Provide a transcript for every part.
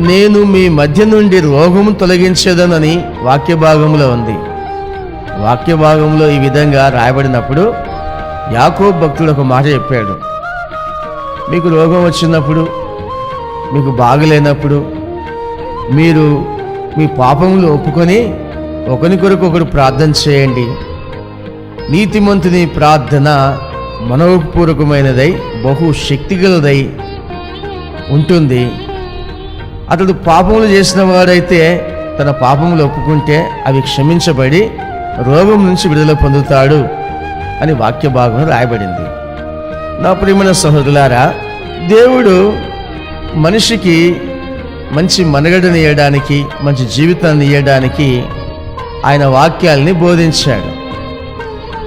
నేను మీ మధ్య నుండి రోగము తొలగించేదనని వాక్య భాగంలో ఉంది. వాక్య భాగంలో ఈ విధంగా రాయబడినప్పుడు యాకోబు భక్తుడు ఒక మాట చెప్పాడు. మీకు రోగం వచ్చినప్పుడు, మీకు బాగలేనప్పుడు మీరు మీ పాపములు ఒప్పుకొని ఒకరి కొరకు ఒకరు ప్రార్థన చేయండి. నీతిమంతుని ప్రార్థన మనోపూర్వకమైనదై బహు శక్తిగలదై ఉంటుంది. అతడు పాపములు చేసిన వాడైతే తన పాపములు ఒప్పుకుంటే అవి క్షమించబడి రోగం నుంచి విడుదల పొందుతాడు అని వాక్య భాగంలో రాయబడింది. నా ప్రియమైన సహోదరులారా, దేవుడు మనిషికి మంచి మనుగడని ఇవ్వడానికి, మంచి జీవితాన్ని ఇవ్వడానికి ఆయన వాక్యాలని బోధించాడు.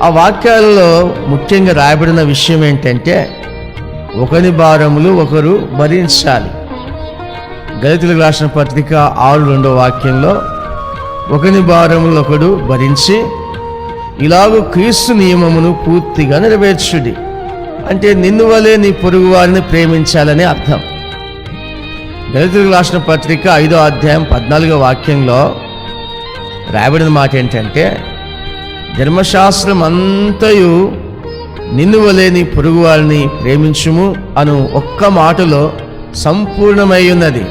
ఆ వాక్యాలలో ముఖ్యంగా రాయబడిన విషయం ఏంటంటే ఒకరి భారములు ఒకరు భరించాలి. గళితులకు రాసిన పత్రిక 6:2 వాక్యంలో ఒకని భారములు ఒకడు భరించి ఇలాగూ క్రీస్తు నియమమును పూర్తిగా నెరవేర్చుడి. అంటే నిన్ను వలె నీ పొరుగు వారిని ప్రేమించాలని అర్థం. గళితులకు రాసిన పత్రిక 5వ అధ్యాయం 14వ వాక్యంలో రాయబడిన మాట ఏంటంటే ధర్మశాస్త్రం అంతయు నిన్ను వలె నీ పొరుగు వారిని ప్రేమించుము అను ఒక్క మాటలో సంపూర్ణమై ఉన్నది.